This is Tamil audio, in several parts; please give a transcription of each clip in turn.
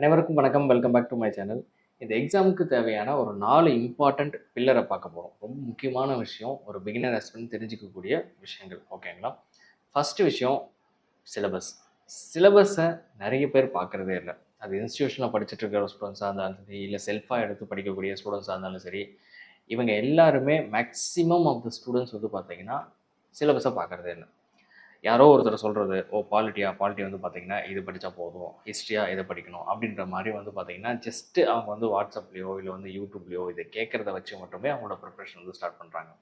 அனைவருக்கும் வணக்கம். Welcome back to my channel. இந்த எக்ஸாமுக்கு தேவையான ஒரு 4 இம்பார்ட்டன்ட் பில்லரை பார்க்க போறோம். ரொம்ப முக்கியமான விஷயம். ஒரு பிகினர் ஆஸ்பிரண்ட் தெரிஞ்சுக்கக்கூடிய விஷயங்கள். ஓகேங்களா? ஃபர்ஸ்ட் விஷயம் சிலபஸ். சிலபஸை நிறைய பேர் பார்க்குறதே இல்லை. அது இன்ஸ்டிடியூஷனில் படிச்சுட்டு இருக்கிற ஸ்டூடெண்ட்ஸாக இருந்தாலும் சரி, இல்லை செல்ஃபாக எடுத்து படிக்கக்கூடிய ஸ்டூடெண்ட்ஸாக இருந்தாலும் சரி, இவங்க எல்லாருமே மேக்ஸிமம் ஆஃப் த ஸ்டூடெண்ட்ஸ் வந்து பார்த்தீங்கன்னா சிலபஸை பார்க்குறதே இல்லை. யாரோ ஒருத்தர் சொல்கிறது, பாலிட்டி வந்து பார்த்தீங்கன்னா இது படித்தா போதும், ஹிஸ்ட்ரியா இதை படிக்கணும் அப்படின்ற மாதிரி வந்து பார்த்தீங்கன்னா ஜஸ்ட்டு அவங்க வந்து வாட்ஸ்அப்லேயோ இல்லை வந்து யூடியூப்லேயோ இதை கேட்குறத வச்சு மட்டுமே அவங்களோட ப்ரிப்ரேஷன் வந்து ஸ்டார்ட் பண்ணுறாங்க.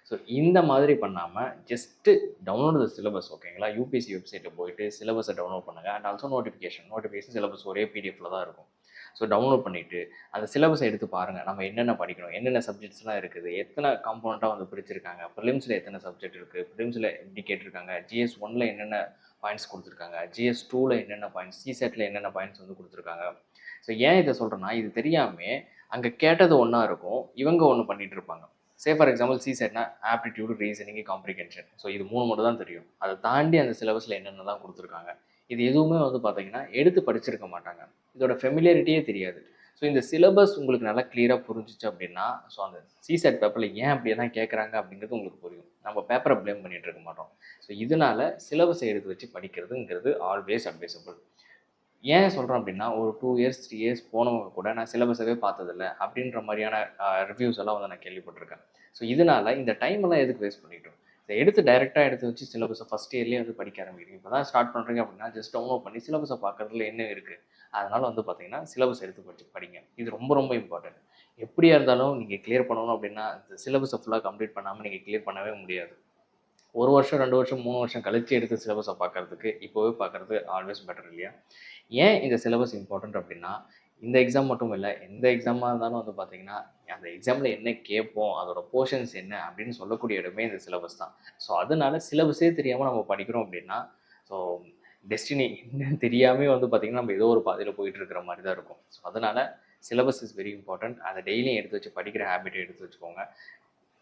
ஸோ இந்த மாதிரி பண்ணாமல் ஜஸ்ட்டு டவுன்லோட் த சிலபஸ். ஓகேங்களா? யூபிஎஸ்சி வெப்சைட்டில் போயிட்டு சிலபஸை டவுன்லோட் பண்ணுங்கள். அண்ட் ஆல்சோ நோட்டிஃபிகேஷன் சிலபஸ் ஒரே பிடிஎஃப்ல தான் இருக்கும். ஸோ டவுன்லோட் பண்ணிவிட்டு அந்த சிலபஸை எடுத்து பாருங்கள். நம்ம என்னென்ன படிக்கணும், என்னென்ன சப்ஜெக்ட்ஸ்லாம் இருக்குது, எத்தனை காம்பவுண்ட்டாக வந்து பிரிச்சிருக்காங்க, ப்ரிலிம்ஸில் எத்தனை சப்ஜெக்ட் இருக்குது, ப்ரிலிம்ஸில் எப்படி கேட்டிருக்காங்க, GS 1ல் என்னென்ன பாயிண்ட்ஸ் கொடுத்துருக்காங்க, GS 2ல் என்னென்ன பாயிண்ட்ஸ், CSATல என்னென்ன பாயிண்ட்ஸ் வந்து கொடுத்துருக்காங்க. ஸோ ஏன் இதை சொல்கிறேன்னா, இது தெரியாமல் அங்கே கேட்டது ஒன்றா இருக்கும், இவங்க ஒன்று பண்ணிகிட்டு இருப்பாங்க. ஃபார் எக்ஸாம்பிள் CSATனா ஆப்டிடியூடு, ரீசனிங், காம்ப்ரிகென்ஷன். ஸோ இது 3 மட்டும் தான் தெரியும். அதை தாண்டி அந்த சிலபஸில் என்னென்ன தான் கொடுத்துருக்காங்க, இது எதுவுமே வந்து பார்த்தீங்கன்னா எடுத்து படிச்சிருக்க மாட்டாங்க. இதோட ஃபெமிலியாரிட்டியே தெரியாது. ஸோ இந்த சிலபஸ் உங்களுக்கு நல்லா கிளியராக புரிஞ்சிச்சு அப்படின்னா, ஸோ அந்த CSAT பேப்பரில் ஏன் அப்படியெல்லாம் கேட்குறாங்க அப்படிங்கிறது உங்களுக்கு புரியும். நம்ம பேப்பரை ப்ளேம் பண்ணிகிட்டு இருக்க மாட்டோம். ஸோ இதனால் சிலபஸை எடுத்து வச்சு படிக்கிறதுங்கிறது ஆல்வேஸ் அட்வைசபிள். ஏன் சொல்கிறேன் அப்படின்னா, ஒரு 2 இயர்ஸ் 3 இயர்ஸ் போனவங்க கூட நான் சிலபஸவே பார்த்ததில்ல அப்படின்ற மாதிரியான ரிவ்யூஸ் எல்லாம் வந்து நான் கேள்விப்பட்டிருக்கேன். ஸோ இதனால் இந்த டைம் எல்லாம் எதுக்கு வேஸ்ட் பண்ணிட்டோம்? இதை டைரெக்டாக எடுத்து வச்சு சிலபஸை ஃபஸ்ட் இயர்லேயே வந்து படிக்க ஆரம்பிக்கிறீங்க. இப்போ தான் ஸ்டார்ட் பண்ணுறீங்க அப்படின்னா ஜஸ்ட் டவுன்லோட் பண்ணி சிலபஸை பார்க்குறதுல என்ன இருக்குது, அதனால் வந்து பார்த்தீங்கன்னா சிலபஸ் எடுத்து படிங்க. இது ரொம்ப ரொம்ப இம்பார்ட்டன்ட். எப்படியா இருந்தாலும் நீங்கள் கிளியர் பண்ணணும் அப்படின்னா இந்த சிலபஸை ஃபுல்லாக கம்ப்ளீட் பண்ணாமல் நீங்கள் கிளியர் பண்ணவே முடியாது. 1 வருஷம் 2 வருஷம் 3 வருஷம் கழிச்சு எடுத்து சிலபஸை பார்க்குறதுக்கு இப்போவே பார்க்குறது ஆல்வேஸ் பெட்டர் இல்லையா? ஏன் இந்த சிலபஸ் இம்பார்ட்டன்ட் அப்படின்னா, இந்த எக்ஸாம் மட்டும் இல்லை, எந்த எக்ஸாமாக இருந்தாலும் வந்து பார்த்தீங்கன்னா அந்த எக்ஸாமில் என்ன கேட்போம், அதோட போர்ஷன்ஸ் என்ன அப்படின்னு சொல்லக்கூடிய இடமே இந்த சிலபஸ் தான். ஸோ அதனால சிலபஸே தெரியாமல் நம்ம படிக்கிறோம் அப்படின்னா, ஸோ டெஸ்டினி என்னன்னு தெரியாமே வந்து பார்த்திங்கன்னா நம்ம ஏதோ ஒரு பாதையில் போயிட்டு இருக்கிற மாதிரி தான் இருக்கும். ஸோ அதனால் சிலபஸ் இஸ் வெரி இம்பார்ட்டன்ட். அதை டெய்லியும் எடுத்து வச்சு படிக்கிற ஹேபிட்டை எடுத்து வச்சுக்கோங்க.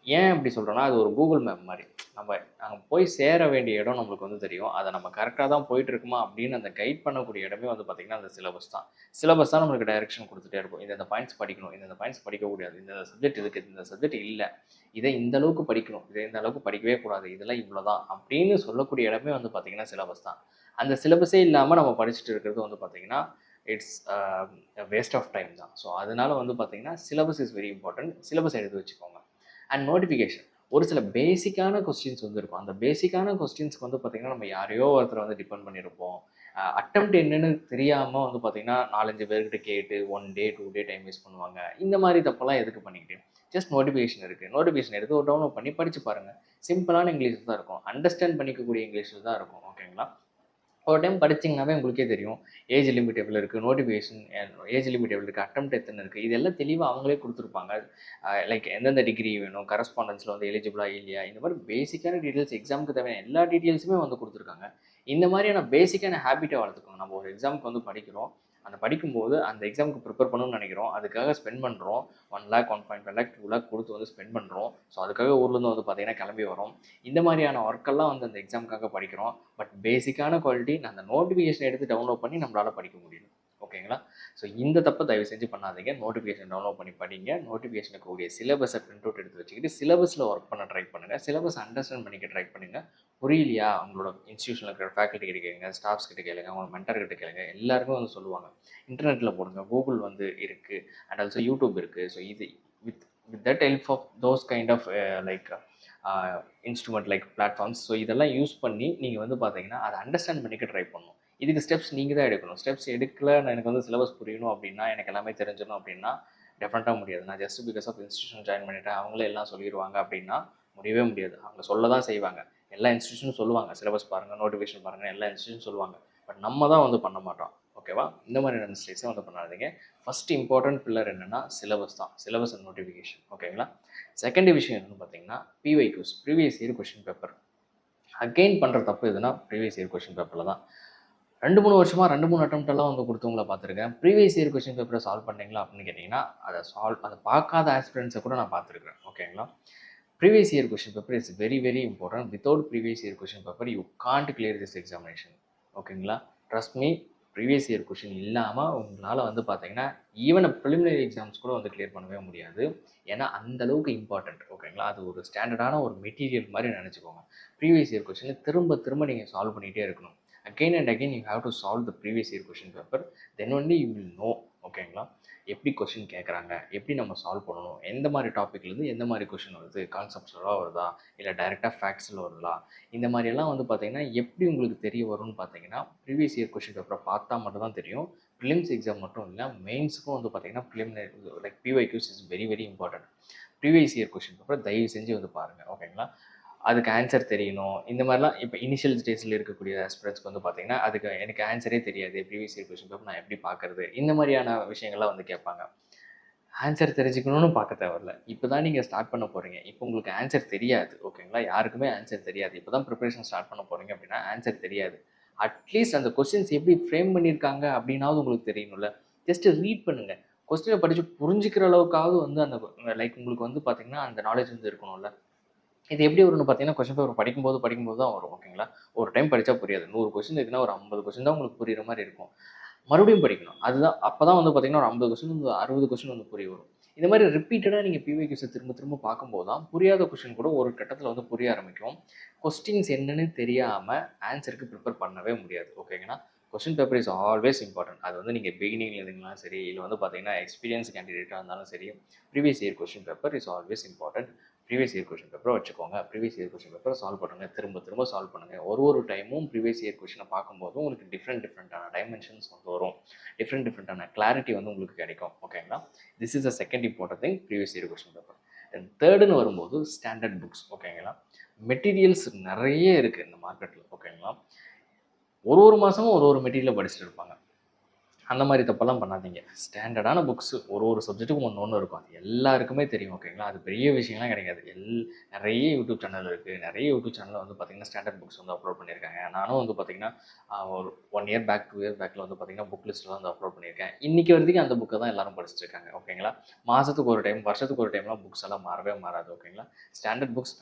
ஏன் அப்படி சொல்கிறேன்னா, அது ஒரு கூகுள் மேப் மாதிரி. நம்ம அங்கே போய் சேர வேண்டிய இடம் நம்மளுக்கு வந்து தெரியும். அதை நம்ம கரெக்டாக தான் போயிட்டுருக்குமா அப்படின்னு அந்த கைட் பண்ணக்கூடிய இடமே வந்து பார்த்திங்கன்னா அந்த சிலபஸ் தான். சிலபஸ் தான் நம்மளுக்கு டைரெக்ஷன் கொடுத்துட்டே இருக்கும். இந்த பாயிண்ட்ஸ் படிக்கணும், இந்த பாயிண்ட்ஸ் படிக்கக்கூடாது, இந்த சப்ஜெக்ட் இருக்குது, இந்த சப்ஜெக்ட் இல்லை, இதை இந்த அளவுக்கு படிக்கணும், இதை இந்த அளவுக்கு படிக்கவே கூடாது, இதெல்லாம் இவ்வளோ தான் அப்படின்னு சொல்லக்கூடிய இடமே வந்து பார்த்திங்கன்னா சிலபஸ் தான். அந்த சிலபஸே இல்லாமல் நம்ம படிச்சுட்டு இருக்கிறது வந்து பார்த்திங்கன்னா இட்ஸ் வேஸ்ட் ஆஃப் டைம் தான். ஸோ அதனால வந்து பார்த்திங்கன்னா syllabus is very important. Syllabus எடுத்து வச்சுக்கோங்க. And notification. ஒரு சில பேசிக்கான கொஸ்டின்ஸ் வந்து இருக்கும். அந்த பேசிக்கான கொஸ்டின்ஸ்க்கு வந்து பார்த்திங்கன்னா நம்ம யாரையோ ஒருத்தரை வந்து டிபெண்ட் பண்ணியிருப்போம். அட்டெம்ப்ட் என்னன்னு தெரியாமல் வந்து பார்த்திங்கன்னா 4, 5 பேர்கிட்ட கேட்டு 1 டே 2 டே டைம் வேஸ்ட் பண்ணுவாங்க. இந்த மாதிரி தப்பெல்லாம் எதுக்கு பண்ணிக்கிட்டு, ஜஸ்ட் நோட்டிஃபிகேஷன் இருக்குது, நோட்டிஃபிகேஷன் எடுத்து ஒரு டவுன்லோட் பண்ணி படித்து பாருங்கள். சிம்பிளான இங்கிலீஷில் தான் இருக்கும், அண்டர்ஸ்டாண்ட் பண்ணிக்கக்கூடிய இங்கிலீஷில் தான் இருக்கும். ஓகேங்களா? ஒரு டைம் படிச்சிங்கனாவே உங்களுக்கே தெரியும். ஏஜ் லிமிட் எவ்வளோ இருக்குது, நோட்டிஃபிகேஷன் ஏஜ் லிமிட் எவ்வளோ இருக்குது, அட்டெம்ப்ட் எத்தனை இருக்குது, இதெல்லாம் தெளிவாக அவங்களே கொடுத்துருப்பாங்க. லைக் எந்தெந்த டிகிரி வேணும், கரஸ்பாண்டன்ஸில் வந்து எலிஜிபிளா இல்லையா, இந்த மாதிரி பேசிக்கான டீட்டெயில்ஸ், எக்ஸாமுக்கு தேவையான எல்லா டீட்டெயில்ஸுமே வந்து கொடுத்துருக்காங்க. இந்த மாதிரியான பேசிக்கான ஹேபிட்டை வளர்த்துக்கணும். நம்ம ஒரு எக்ஸாமுக்கு வந்து படிக்கிறோம், அந்த படிக்கும்போது அந்த எக்ஸாமுக்கு ப்ரிப்பேர் பண்ணணும்னு நினைக்கிறோம், அதுக்காக ஸ்பெண்ட் பண்ணுறோம். 1 lakh 1.5 lakh 2 lakh கொடுத்து வந்து ஸ்பெண்ட் பண்ணுறோம். ஸோ அதுக்காக ஊர்லேருந்து வந்து பார்த்தீங்கன்னா கிளம்பி வரோம். இந்த மாதிரியான ஒர்க்கெல்லாம் வந்து அந்த எக்ஸாமுக்காக படிக்கிறோம். பட் பேசிக்கான குவாலிட்டி நான் அந்த நோட்டிஃபிகேஷன் எடுத்து டவுன்லோட் பண்ணி நம்மளால் படிக்க முடியும். ஓகேங்களா? ஸோ இந்த தப்பை தயவு செஞ்சு பண்ணாதீங்க. நோட்டிஃபிகேஷன் டவுன்லோட் பண்ணி படிங்க. நோட்டிஃபிகேஷனுக்கு கூடிய சிலபஸை பிரிண்ட் அவுட் எடுத்து வச்சுக்கிட்டு சிலபஸில் ஒர்க் பண்ண ட்ரை பண்ணுங்கள். சிலபஸ் அண்டர்ஸ்டாண்ட் பண்ணிக்க ட்ரை பண்ணுங்கள். புரியலையா, உங்களோட இன்ஸ்டியூஷனில் இருக்கிற ஃபேக்கல்ட்டி கிட்ட கேளுங்க, ஸ்டாஃப்ஸ் கிட்ட கேளுங்க, உங்களோட மென்டர் கிட்ட கேளுங்க. எல்லாருமே வந்து சொல்லுவாங்க. இன்டர்நெட்டில் போடுங்க, கூகுள் வந்து இருக்குது, அண்ட் ஆல்சோ யூடியூப் இருக்குது. ஸோ இது with with that help of those kind of like instrument like platforms. So இதெல்லாம் யூஸ் பண்ணி நீங்கள் வந்து பார்த்தீங்கன்னா அதை அண்டர்ஸ்டாண்ட் பண்ணிக்க ட்ரை பண்ணணும். இதுக்கு ஸ்டெப்ஸ் நீங்கள் தான் எடுக்கணும். ஸ்டெப்ஸ் எடுக்கல, எனக்கு வந்து சிலபஸ் புரியணும் அப்படின்னா, எனக்கு எல்லாமே தெரிஞ்சிடணும் அப்படின்னா டெஃபினட்டாக முடியாது. நான் just because of institution join பண்ணிட்டேன், அவங்களே எல்லாம் சொல்லிடுவாங்க அப்படின்னா முடியவே முடியாது. அவங்க சொல்ல தான் செய்வாங்க. எல்லா இன்ஸ்டியூஷனும் சொல்லுவாங்க, சிலபஸ் பாருங்கள், நோட்டிஃபிகேஷன் பாருங்கள், எல்லா இன்ஸ்டியூஷன் சொல்லுவாங்க. பட் நம்ம தான் வந்து பண்ண மாட்டோம். ஓகேவா? இந்த மாதிரியான மிஸ்டேக்ஸை வந்து பண்ணாதீங்க. ஃபஸ்ட் இம்பார்ட்டன்ட் பில்லர் என்னென்னா சிலபஸ் தான். Syllabus and notification. ஓகேங்களா? செகண்ட் விஷயம் என்னென்னு பார்த்தீங்கன்னா PYQs, previous year question paper. Again பண்ணுற தப்பு எதுனா ப்ரீவியஸ் இயர் கொஷின் பேப்பரில் தான். 2-3 வருஷமாக 2-3 அட்டெம்ப்டெல்லாம் வந்து கொடுத்தவங்கள பார்த்துருக்கேன். ப்ரீவியஸ் இயர் கொஷின் பேப்பரை சால்வ் பண்ணீங்களா அப்படின்னு கேட்டிங்கன்னா, அதை பார்க்காத ஆஸ்பிரண்ட்ஸை கூட நான் பார்த்துருக்கேன். ஓகேங்களா? Previous year question paper is very very important. Without previous year question paper you can't clear this examination. ஓகேங்களா? Trust me, previous year question இல்லாமல் உங்களால் வந்து பார்த்தீங்கன்னா ஈவன் ப்ரிலிமினரி எக்ஸாம்ஸ் கூட வந்து கிளியர் பண்ணவே முடியாது. ஏன்னா அந்த அளவுக்கு இம்பார்ட்டன்ட். ஓகேங்களா? அது ஒரு ஸ்டாண்டர்டான ஒரு மெட்டீரியல் மாதிரி நினச்சிக்கோங்க. ப்ரீவியஸ் இயர் கொஷினை திரும்ப திரும்ப நீங்கள் சால்வ் பண்ணிகிட்டே இருக்கணும். Again and again you have to solve the previous year question paper. Then only you will know. ஓகேங்களா? எப்படி கொஷின் கேட்குறாங்க, எப்படி நம்ம சால்வ் பண்ணணும், எந்த மாதிரி டாப்பிக்லேருந்து எந்த மாதிரி கொஷின் வருது, கான்செப்ட்ஸ்லாம் வருதா, இல்லை டைரெக்டாக ஃபேக்ட்ஸில் வருதா, இந்த மாதிரியெல்லாம் வந்து பார்த்தீங்கன்னா எப்படி உங்களுக்கு தெரிய வரும்னு பார்த்தீங்கன்னா ப்ரீவியஸ் இயர் கொஷின் பேப்பரை பார்த்தா மட்டும் தான் தெரியும். ப்ரிலிம்ஸ் எக்ஸாம் மட்டும் இல்லை, மெயின்ஸுக்கும் வந்து பார்த்தீங்கன்னா preliminary like PYQs is very very important. Previous year question பேப்பரை தயவு செஞ்சு வந்து பாருங்கள். ஓகேங்களா? அதுக்கு ஆன்சர் தெரியணும். இந்த மாதிரிலாம் இப்போ இனிஷியல் ஸ்டேஜில் இருக்கக்கூடிய ஆஸ்பிரண்ட்ஸ்க்கு வந்து பார்த்தீங்கன்னா, அதுக்கு எனக்கு ஆன்சரே தெரியாது, ப்ரீவியஸ் இயர் கொஷின் பேப்பர் நான் எப்படி பார்க்குறது, இந்த மாதிரியான விஷயங்கள்லாம் வந்து கேட்பாங்க. ஆன்சர் தெரிஞ்சுக்கணும்னு பார்க்க தேவையில்ல. இப்போ தான் நீங்கள் ஸ்டார்ட் பண்ண போகிறீங்க. இப்போ உங்களுக்கு ஆன்சர் தெரியாது. ஓகேங்களா? யாருக்குமே ஆன்சர் தெரியாது. இப்போ தான் ப்ரிப்பரேஷன் ஸ்டார்ட் பண்ண போகிறீங்க அப்படின்னா ஆன்சர் தெரியாது. அட்லீஸ்ட் அந்த கொஸ்டின்ஸ் எப்படி ஃப்ரேம் பண்ணியிருக்காங்க அப்படின்னாவது உங்களுக்கு தெரியணும்ல. ஜஸ்ட்டு ரீட் பண்ணுங்கள். கொஸ்டினை படித்து புரிஞ்சுக்கிற அளவுக்காவது வந்து அந்த லைக் உங்களுக்கு வந்து பார்த்தீங்கன்னா அந்த நாலேஜ் வந்து இருக்கணும்ல. இது எப்படி வரும்னு பார்த்தீங்கன்னா, கொஸ்டின் பேப்பர் படிக்கும்போது தான் வரும். ஓகேங்களா? ஒரு டைம் படித்தா புரியாது. 100 கொஸ்டின் இருக்குன்னா ஒரு 50 கொஸ்டின் தான் உங்களுக்கு புரியிற மாதிரி இருக்கும். மறுபடியும் படிக்கணும். அதுதான் அப்போ தான் வந்து பார்த்தீங்கன்னா, ஒரு 50 கொஸ்டின் வந்து 60 கொஸ்டின் வந்து புரிய வரும். இந்த மாதிரி ரிப்பீட்டடாக நீங்கள் பிஒய்க்யூஸை திரும்ப திரும்ப பார்க்கும்போது தான் புரியாத கொஸ்டின் கூட ஒரு கட்டத்தில் வந்து புரிய ஆரம்பிக்கும். கொஸ்டின்ஸ் என்னன்னு தெரியாமல் ஆன்சருக்கு ப்ரிப்பேர் பண்ணவே முடியாது. ஓகேங்களா? Question paper is always important. அது வந்து நீங்கள் பிகினிங்கில் இருந்தீங்கனாலும் சரி, இல்லை வந்து பார்த்தீங்கன்னா எக்ஸ்பீரியன்ஸ் கேண்டிடேட்டாக இருந்தாலும் சரி, previous year question paper is always important. Previous year question பேப்பரை வச்சுக்கோங்க. ப்ரீவியஸ் இயர் கொஸ்டின் பேப்பரை சால்வ் பண்ணுங்கள். திரும்ப திரும்ப சால்வ் பண்ணுங்கள். ஒரு டைமும் ப்ரீவியஸ் இயர் கொஸ்டினை பார்க்கும்போதும் உங்களுக்கு டிஃப்ரெண்ட்டான டைமென்ஷன்ஸ் வந்து வரும். டிஃப்ரெண்ட்டான கிளாரிட்டி வந்து உங்களுக்கு கிடைக்கும். ஓகேங்களா? This is the second important thing, previous year question paper. Then தேர்டுன்னு வரும்போது ஸ்டாண்டர்ட் புக்ஸ். ஓகேங்களா? மெட்டீரியல்ஸ் நிறைய இருக்குது இந்த மார்க்கெட்டில். ஓகேங்களா? ஒரு மாதமும் ஒரு மெட்டீரியலை படிச்சுட்டு இருப்பாங்க. அந்த மாதிரி தப்பெல்லாம் பண்ணாதீங்க. ஸ்டாண்டர்டான புக்ஸு ஒரு சப்ஜெக்ட்டுக்கும் ஒன்று இருக்கும். அது எல்லாருக்குமே தெரியும். ஓகேங்களா? அது பெரிய விஷயம்லாம் கிடையாது. நிறைய யூடியூப் சேனல் இருக்குது. நிறைய யூடியூப் சேனலில் வந்து பார்த்திங்கன்னா ஸ்டாண்டர்ட் புக்ஸ் வந்து அப்லோட் பண்ணியிருக்காங்க. நானும் வந்து பார்த்திங்கன்னா ஒரு 1 இயர் பேக் 2 இயர் பேக்கில் வந்து பார்த்திங்கன்னா புக் லிஸ்ட்டில் வந்து அப்லோட் பண்ணியிருக்கேன். இன்றைக்கி வரைக்கும் அந்த புக்கை தான் எல்லோரும் படிச்சுட்டு இருக்காங்க. ஓகேங்களா? மாதத்துக்கு ஒரு டைம், வருஷத்துக்கு ஒரு டைம்லாம் புக்ஸ் எல்லாம் மாறவே மாறாது. ஓகேங்களா? ஸ்டாண்டர்ட் புக்ஸ்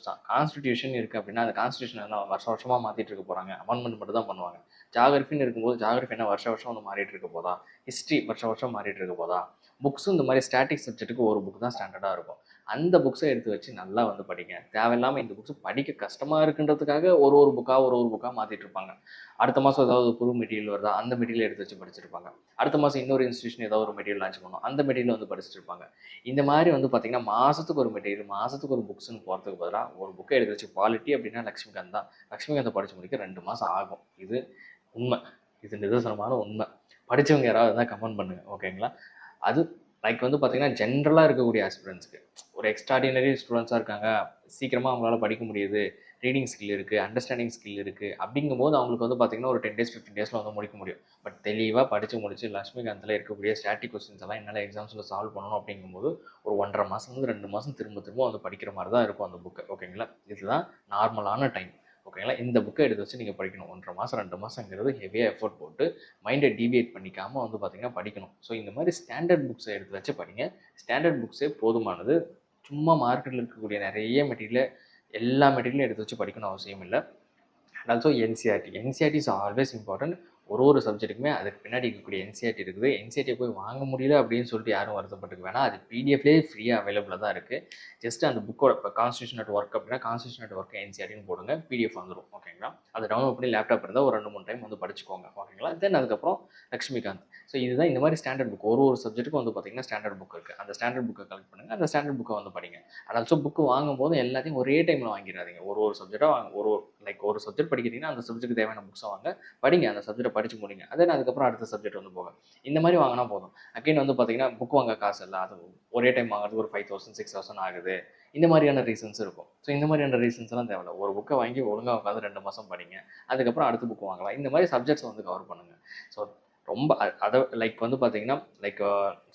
தான். கான்ஸ்டிடியூஷன் இருக்குது அப்படின்னா அந்த கான்ஸ்டிடியூஷன் எல்லாம் வருஷமாக மாற்றிட்டு இருக்க போகிறாங்க. அமெண்ட்மெண்ட் மட்டும் தான் பண்ணுவாங்க. ஜாகிரஃபின்னு இருக்கும்போது ஜாகிரஃபி என்ன வருஷம் வந்து மாறிட்டு இருக்க போதா? ஹிஸ்ட்ரி வருஷம் மாறிட்டு இருக்க போதா? புக்ஸும் இந்த மாதிரி ஸ்டாட்டிக் சப்ஜெக்ட்டுக்கு ஒரு புக் தான் ஸ்டாண்டர்டாக இருக்கும். அந்த புக்ஸை எடுத்து வச்சு நல்லா வந்து படிங்க. தேவையில்லாமல் இந்த புக்ஸ் படிக்க கஷ்டமாக இருக்குன்றதுக்காக ஒரு புக்காக மாற்றிட்டு இருப்பாங்க. அடுத்த மாதம் ஏதாவது புது மெட்டீரியல் வருதா, அந்த மெட்டீரியல் எடுத்து வச்சு படிச்சிருப்பாங்க. அடுத்த மாதம் இன்னொரு இன்ஸ்டியூஷன் ஏதாவது ஒரு மெட்டீரியல் லான்ச் பண்ணும், அந்த மெட்டீரியல் வந்து படிச்சுட்டு இருப்பாங்க. இந்த மாதிரி வந்து பார்த்தீங்கன்னா மாதத்துக்கு ஒரு மெட்டீரியல், மாதத்துக்கு ஒரு புக்ஸ்ன்னு போகிறதுக்கு பதிலாக ஒரு புக்கை எடுத்து வச்சு பாலிட்டி அப்படின்னா லக்ஷ்மிகாந்த் தான். லக்ஷ்மிகாந்தை படித்து முடிக்க 2 மாதம் ஆகும். இது உண்மை. இது நிதர்சனமான உண்மை. படித்தவங்க யாராவது இருந்தால் கமெண்ட் பண்ணுங்கள். ஓகேங்களா? அது லைக் வந்து பார்த்தீங்கன்னா ஜென்ரலாக இருக்கக்கூடிய ஆஸ்பிரண்ட்ஸ்க்கு ஒரு எக்ஸ்ட்ராடினரி ஸ்டூடெண்ட்ஸாக இருக்காங்க, சீக்கிரமாக அவங்களால படிக்க முடியுது, ரீடிங் ஸ்கில் இருக்குது, அண்டர்ஸ்டாண்டிங் ஸ்கில் இருக்குது அப்படிங்கும்போது அவங்களுக்கு வந்து பார்த்தீங்கன்னா ஒரு 10 டேஸ் 15 டேஸில் வந்து முடிக்க முடியும். பட் தெளிவாக படித்து முடிச்சு லக்ஷ்மிகாந்தில் இருக்கக்கூடிய ஸ்டாட்டிக் கொஸ்டின்ஸ் எல்லாம் என்னால் எக்ஸாம்ஸில் சால்வ் பண்ணணும் அப்படிங்கும்போது ஒரு 1.5 மாதம் 2 மாதம் திரும்ப வந்து படிக்கிற மாதிரி தான் இருக்கும் அந்த புக்கு. ஓகேங்களா? இதுதான் நார்மலான டைம். ஓகேங்களா? இந்த புக்கை எடுத்து வச்சு நீங்கள் படிக்கணும். 1.5 மாதம் 2 மாதங்கிறது ஹெவியாக எஃபோர்ட் போட்டு மைண்டை டீவியேட் பண்ணிக்காமல் வந்து பார்த்தீங்கன்னா படிக்கணும். ஸோ இந்த மாதிரி ஸ்டாண்டர்ட் புக்ஸை எடுத்து வச்சு படிங்க. ஸ்டாண்டர்ட் புக்ஸே போதுமானது. சும்மா மார்க்கெட்டில் இருக்கக்கூடிய நிறைய மெட்டீரியலை எல்லா மெட்டீரியலும் எடுத்து வச்சு படிக்கணும் அவசியம் இல்லை. And also NCERT is always important. ஒரு சப்ஜெக்ட்டுக்குமே அதுக்கு பின்னாடி இருக்கக்கூடிய என்சிஆர்டி இருக்குது. என்சிஆர்டியை போய் வாங்க முடியல அப்படின்னு சொல்லிட்டு யாரும் வருத்தப்பட்டுக்க வேணாம். அது பிடிஎஃப்லேயே ஃப்ரீயாக அவைலபிளாக தான் இருக்குது. ஜஸ்ட் அந்த புக்கோட இப்போ கான்ஸ்டியூஷன் அட் ஒர்க் அப்படின்னா கான்ஸ்டியூஷன் அட் ஒர்க் என்சிஆர்டின்னு போடுங்க, பிடிஎஃப் வந்துடும். ஓகேங்களா? அதை டவுன்லோட் பண்ணி லேப்டாப் இருந்தால் ஒரு 2-3 டைம் வந்து படிச்சுக்கோங்க. ஓகேங்களா? தென் அதுக்கப்புறம் லக்ஷ்மிகாந்த். ஸோ இதுதான் இந்த மாதிரி ஸ்டாண்டர்ட் புக். ஒரு சப்ஜெக்ட்டுக்கும் வந்து பார்த்தீங்கன்னா ஸ்டாண்டர்ட் புக் இருக்குது. அந்த ஸ்டாண்டர்ட் புக்கை கலெக்ட் பண்ணுங்கள். அந்த ஸ்டாண்டர்ட் புக்கை வந்து படிங்க. அண்ட் ஆல்சோ புக்கு வாங்கும்போது எல்லாத்தையும் ஒரே டைமில் வாங்கிடாதீங்க. ஒரு சப்ஜெக்டாக ஒரு சப்ஜெக்ட் படிக்கிறீங்கன்னா அந்த சப்ஜெக்ட்டுக்கு தேவையான புக்ஸை வாங்க, படிங்க. அந்த சப்ஜெக்ட்டை படித்து முடிங்க. தென் அதுக்கப்புறம் அடுத்த சப்ஜெக்ட் வந்து போங்க. இந்த மாதிரி வாங்கினா போதும். அகைன் வந்து பார்த்தீங்கன்னா புக் வாங்க காசு இல்லை, அது ஒரே டைம் வாங்குறதுக்கு ஒரு 5000 6000 ஆகுது. இந்த மாதிரியான ரீசன்ஸ் இருக்கும். ஸோ இந்த மாதிரியான ரீசன்ஸ் எல்லாம் தேவையில்ல. ஒரு புக்கை வாங்கி ஒழுங்காக உட்காந்து 2 மாதம் படிங்க. அதுக்கப்புறம் அடுத்த புக் வாங்கலாம். இந்த மாதிரி சப்ஜெக்ட்ஸ் வந்து கவர் பண்ணுங்கள். ஸோ ரொம்ப அதை லைக் வந்து பார்த்தீங்கன்னா like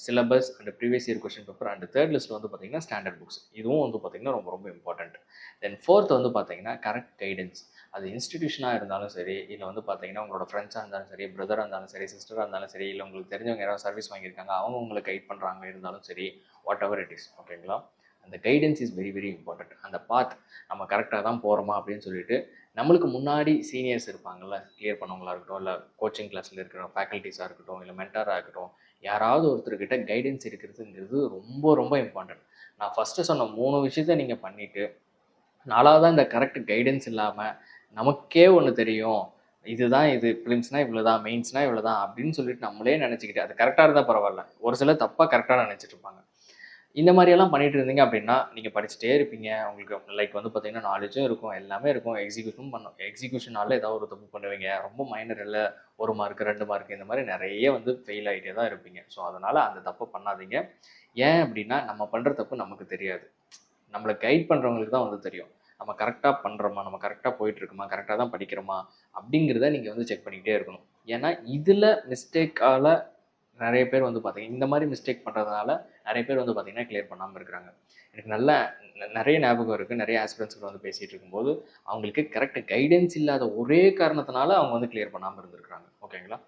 syllabus and previous year question paper and third list வந்து பார்த்தீங்கன்னா ஸ்டாண்டர்ட் புக்ஸ். இதுவும் வந்து பார்த்தீங்கன்னா ரொம்ப ரொம்ப இம்பார்ட்டன்ட். தென் ஃபோர்த் வந்து பார்த்தீங்கன்னா கரெக்ட் கைடன்ஸ். அது இன்ஸ்டிடியூஷனாக இருந்தாலும் சரி, இல்லை வந்து பார்த்தீங்கன்னா உங்களோட ஃப்ரெண்ட்ஸாக இருந்தாலும் சரி, பிரதராக இருந்தாலும் சரி, சிஸ்டராக இருந்தாலும் சரி, இல்லை உங்களுக்கு தெரிஞ்சவங்க யாராவது சர்வீஸ் வாங்கியிருக்காங்க அவங்க உங்களுக்கு கைட் பண்ணுறாங்க இருந்தாலும் சரி, வாட் எவர் இட் இஸ். ஓகேங்களா? அந்த guidance is very very important. அந்த பாத் நம்ம கரெக்டாக தான் போகிறோமா அப்படின்னு சொல்லிட்டு நம்மளுக்கு முன்னாடி சீனியர்ஸ் இருப்பாங்கல்ல, கிளியர் பண்ணவங்களா இருக்கட்டும், இல்லை கோச்சிங் கிளாஸில் இருக்கிற ஃபேக்கல்ட்டிஸாக இருக்கட்டும், இல்லை மென்டாராக இருக்கட்டும், யாராவது ஒருத்தர்கிட்ட கைடன்ஸ் இருக்கிறதுங்கிறது ரொம்ப ரொம்ப இம்பார்ட்டன்ட். நான் ஃபஸ்ட்டு சொன்ன 3 விஷயத்த நீங்கள் பண்ணிவிட்டு 4வதா இந்த கரெக்ட் கைடன்ஸ் இல்லாமல் நமக்கே ஒன்று தெரியும், இதுதான் இது ப்ரிலிம்ஸ்னால் இவ்வளோதான், மெயின்ஸ்னால் இவ்வளோதான் அப்படின்னு சொல்லிட்டு நம்மளே நினச்சிக்கிட்டு அது கரெக்டாக இருந்தால் பரவாயில்ல, ஒரு சிலர் தப்பாக கரெக்டாக நினச்சிட்டு இருப்பாங்க. இந்த மாதிரியெல்லாம் பண்ணிட்டு இருந்தீங்க அப்படின்னா நீங்கள் படிச்சுட்டே இருப்பீங்க. உங்களுக்கு லைக் வந்து பார்த்தீங்கன்னா நாலேஜும் இருக்கும், எல்லாமே இருக்கும், எக்ஸிக்யூஷனும் பண்ணும். எக்ஸிக்யூஷனால ஏதாவது ஒரு தப்பு பண்ணுவீங்க, ரொம்ப மைனர் இல்லை, 1 மார்க் 2 மார்க் இந்த மாதிரி நிறைய வந்து ஃபெயில் ஆகிட்டே தான் இருப்பீங்க. ஸோ அதனால் அந்த தப்பு பண்ணாதீங்க. ஏன் அப்படின்னா நம்ம பண்ணுற தப்பு நமக்கு தெரியாது, நம்மளை கைட் பண்ணுறவங்களுக்கு தான் வந்து தெரியும். நம்ம கரெக்டாக பண்ணுறோமா, நம்ம கரெக்டாக போயிட்டுருக்குமா, கரெக்டாக தான் படிக்கிறோமா அப்படிங்கிறத நீங்கள் வந்து செக் பண்ணிக்கிட்டே இருக்கணும். ஏன்னா இதில் மிஸ்டேக்கால் நிறைய பேர் வந்து பார்த்தீங்கன்னா இந்த மாதிரி மிஸ்டேக் பண்ணுறதுனால நிறைய பேர் வந்து பார்த்தீங்கன்னா கிளியர் பண்ணாமல் இருக்கிறாங்க. எனக்கு நல்ல நிறைய ஞாபகம் இருக்குது. நிறைய ஆஸ்பிரன்ட்ஸ்கிட்ட வந்து பேசிகிட்டு இருக்கும்போது அவங்களுக்கு கரெக்ட் கைடன்ஸ் இல்லாத ஒரே காரணத்தினால அவங்க வந்து கிளியர் பண்ணாமல் இருந்திருக்கிறாங்க. ஓகேங்களா?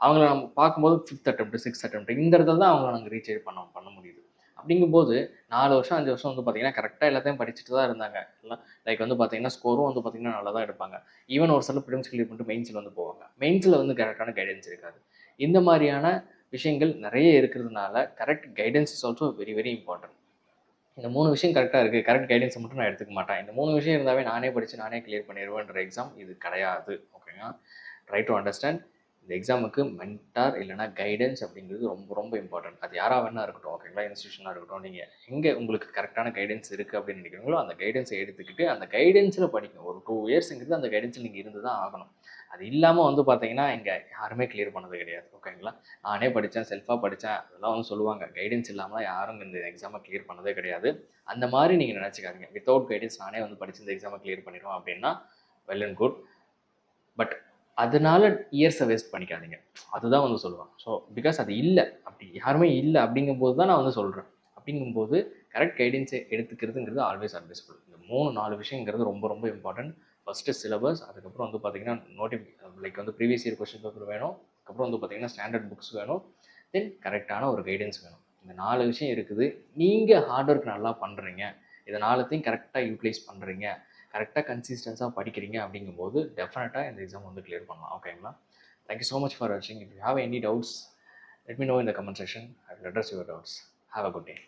அவங்கள நம்ம பார்க்கும்போது 5th அட்டெம்ப்ட் 6th அட்டெம்ப்ட் இந்த இடத்துல தான் அவங்கள நாங்கள் ரீச் பண்ண முடியுது. அப்படிங்கும்போது 4 வருஷம் 5 வருஷம் வந்து பார்த்தீங்கன்னா கரெக்டாக எல்லாத்தையும் படிச்சுட்டு தான் இருந்தாங்க. எல்லாம் லைக் வந்து பார்த்தீங்கன்னா ஸ்கோரும் வந்து பார்த்தீங்கன்னா நல்லா தான் எடுப்பாங்க. ஈவன் ஒரு சில ப்ரிலிம்ஸ் கிளியர் பண்ணிட்டு மெயின்ஸில் வந்து போவாங்க. மெயின்ஸில் வந்து கரெக்டான கைடன்ஸ் இருக்காது. இந்த மாதிரியான விஷயங்கள் நிறைய இருக்கிறதுனால correct guidance is also very very important. இந்த 3 விஷயம் கரெக்டாக இருக்குது, கரெக்ட் கைடன்ஸை மட்டும் நான் எடுத்துக்க மாட்டேன், இந்த 3 விஷயம் இருந்தாவே நானே படித்து நானே கிளியர் பண்ணிடுவேன்ற எக்ஸாம் இது கிடையாது. ஓகேங்களா? Try to understand. இந்த எக்ஸாமுக்கு மென்டார் இல்லைனா கைடன்ஸ் அப்படிங்கிறது ரொம்ப ரொம்ப இம்பார்ட்டன்ட். அது யாராக வேணா இருக்கட்டும். ஓகேங்களா? இன்ஸ்டியூஷனாக இருக்கட்டும். நீங்கள் எங்கே உங்களுக்கு கரெக்டான கைடன்ஸ் இருக்குது அப்படின்னு நினைக்கிறீங்களோ அந்த கைடன்ஸை எடுத்துக்கிட்டு அந்த கைடன்ஸில் படிக்கணும். ஒரு 2 இயர்ஸுங்கிறது அந்த கைடன்ஸில் நீங்கள் இருந்து தான் ஆகணும். அது இல்லாமல் வந்து பார்த்தீங்கன்னா இங்கே யாருமே கிளியர் பண்ணது கிடையாது. ஓகேங்களா? நானே படித்தேன், செல்ஃபாக படித்தேன், அதெல்லாம் வந்து சொல்லுவாங்க. கைடன்ஸ் இல்லாமல் யாரும் இந்த எக்ஸாமை கிளியர் பண்ணதே கிடையாது. அந்த மாதிரி நீங்கள் நினச்சிக்காதீங்க. வித்தவுட் கைடன்ஸ் நானே வந்து படித்து இந்த எக்ஸாமை கிளியர் பண்ணிடுவோம் அப்படின்னா வெல் அண்ட் குட். பட் அதனால இயர்ஸை வேஸ்ட் பண்ணிக்காதீங்க. அதுதான் வந்து சொல்லுவேன். ஸோ பிகாஸ் அது இல்லை, அப்படி யாருமே இல்லை அப்படிங்கும்போது தான் நான் வந்து சொல்கிறேன். அப்படிங்கும்போது கரெக்ட் கைடன்ஸை எடுத்துக்கிறதுங்கிறது ஆல்வேஸ் அட்வைசபிள். இந்த 3-4 விஷயங்கிறது ரொம்ப ரொம்ப இம்பார்ட்டன்ட். ஃபஸ்ட்டு சிலபஸ், அதுக்கப்புறம் வந்து பார்த்தீங்கன்னா லைக் வந்து ப்ரீவியஸ் இயர் கொஸ்டின் பேப்பர் வேணும், அதுக்கப்புறம் வந்து பார்த்தீங்கன்னா ஸ்டாண்டர்ட் புக்ஸ் வேணும், தென் கரெக்டான ஒரு கைடன்ஸ் வேணும். இந்த 4 விஷயம் இருக்குது. நீங்கள் ஹார்ட் ஒர்க் நல்லா பண்ணுறீங்க, இதை 4த்தையும் கரெக்டாக யூட்டிலைஸ் பண்ணுறீங்க, கரெக்டாக கன்சிஸ்டன்ஸாக படிக்கிறீங்க அப்படிங்கும்போது டெஃபினட்டாக இந்த எக்ஸாம் வந்து கிளியர் பண்ணலாம். ஓகேங்களா? தேங்க்யூ ஸோ மச் ஃபார் வாட்சிங். If you have any doubts let me know in the comment section. I will address your doubts. Have a good day.